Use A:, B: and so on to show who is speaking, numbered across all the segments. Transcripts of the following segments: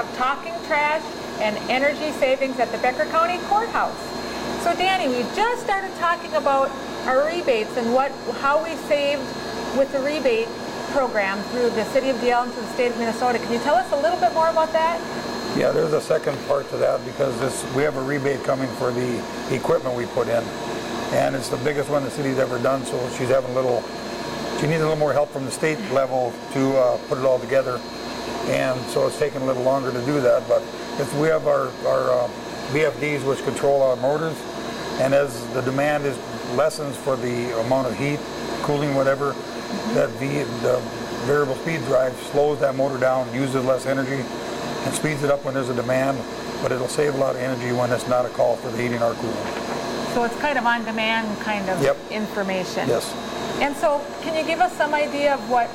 A: of talking trash and energy savings at the Becker County Courthouse. So Danny, we just started talking about our rebates and how we saved with the rebate program through the City of DeAllen to the state of Minnesota. Can you tell us a little bit more about that?
B: Yeah, there's a second part to that because we have a rebate coming for the equipment we put in. And it's the biggest one the city's ever done, so she needs a little more help from the state level to put it all together. And so it's taking a little longer to do that, but we have our VFDs which control our motors, and as the demand lessens for the amount of heat, cooling, whatever, the variable speed drive slows that motor down, uses less energy, and speeds it up when there's a demand, but it'll save a lot of energy when it's not a call for the heating or cooling.
A: So it's kind of on-demand kind of information.
B: Yes.
A: And so can you give us some idea of what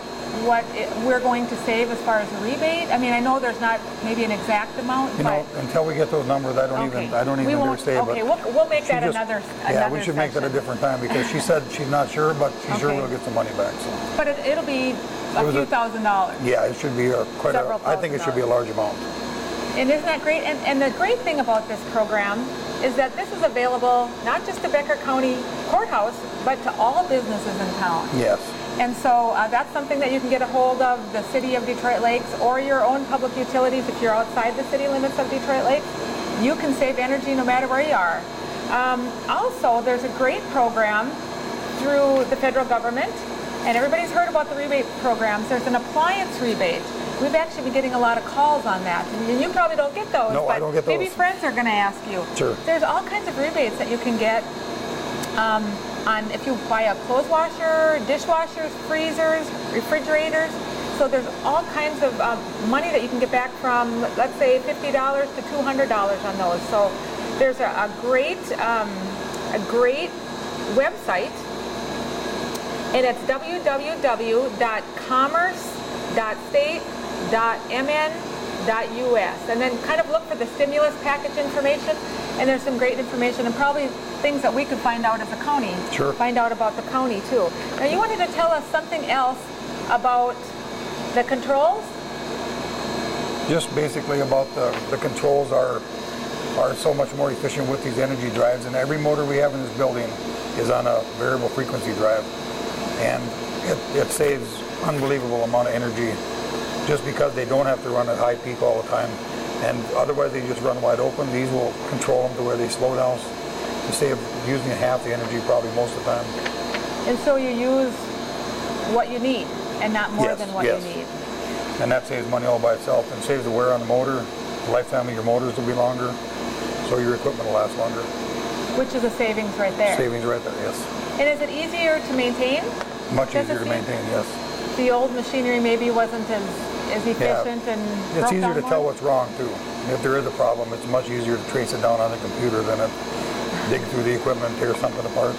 A: we're going to save as far as a rebate? I mean, I know there's not maybe an exact amount, but
B: until we get those numbers, I don't even dare say.
A: Okay, we'll make that another
B: we should make that a different time because she said she's not sure, but she's sure we'll get some money back. So.
A: But it'll be a few $1,000s.
B: Yeah, it should be I think it should be a large amount.
A: And isn't that great? And the great thing about this program is that this is available not just to Becker County Courthouse, but to all businesses in town.
B: Yes.
A: And so that's something that you can get a hold of the City of Detroit Lakes or your own public utilities if you're outside the city limits of Detroit Lakes. You can save energy no matter where you are. Also, there's a great program through the federal government, and everybody's heard about the rebate programs. There's an appliance rebate. We've actually been getting a lot of calls on that. And you probably don't get those,
B: no,
A: but
B: I don't get those.
A: Maybe friends are going to ask you.
B: Sure.
A: There's all kinds of rebates that you can get on if you buy a clothes washer, dishwashers, freezers, refrigerators. So there's all kinds of money that you can get back from, let's say, $50 to $200 on those. So there's a great website, and it's www.commerce.state.mn.us, and then kind of look for the stimulus package information, and there's some great information and probably things that we could find out as a county.
B: Sure.
A: Find out about the county too. Now you wanted to tell us something else about the controls?
B: Just basically about the controls are so much more efficient with these energy drives, and every motor we have in this building is on a variable frequency drive, and it saves unbelievable amount of energy just because they don't have to run at high peak all the time, and otherwise they just run wide open. These will control them to where they slow down to save using half the energy probably most of the time.
A: And so you use what you need and not more than what you need.
B: And that saves money all by itself and saves the wear on the motor. The lifetime of your motors will be longer, so your equipment will last longer.
A: Which is a savings right there.
B: Savings right there, yes.
A: And is it easier to maintain?
B: Much easier to maintain, yes.
A: The old machinery maybe wasn't as efficient and
B: it's easier to tell what's wrong too. If there is a problem, it's much easier to trace it down on the computer than dig through the equipment and tear something apart.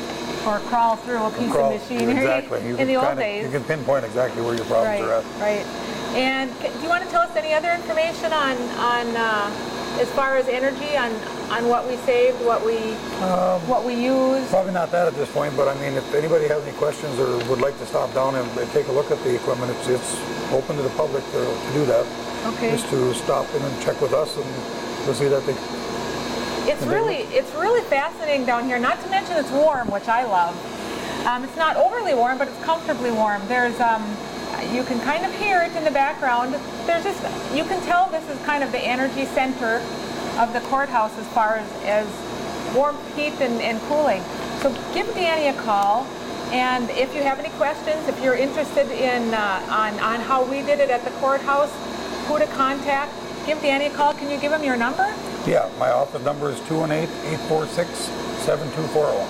A: Or crawl through a piece of machinery.
B: Exactly.
A: In the old days.
B: You can pinpoint exactly where your problems are at.
A: Right. And do you want to tell us any other information on as far as energy, on what we saved, what we use?
B: Probably not that at this point, but I mean, if anybody has any questions or would like to stop down and take a look at the equipment, it's open to the public to do that.
A: Okay.
B: Just to stop in and check with us, and we'll see that they.
A: It's really fascinating down here. Not to mention it's warm, which I love. It's not overly warm, but it's comfortably warm. There's you can kind of hear it in the background. You can tell this is kind of the energy center of the courthouse as far as warmth, heat, and cooling. So give Danny a call, and if you have any questions, if you're interested in on how we did it at the courthouse, who to contact, give Danny a call. Can you give him your number?
B: Yeah, my office number is 218-846-7240.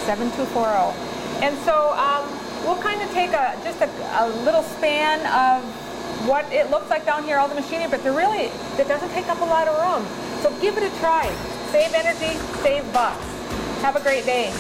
A: 7240. And so we'll kind of take just a little span of what it looks like down here, all the machinery, but it doesn't take up a lot of room. So give it a try. Save energy, save bucks. Have a great day.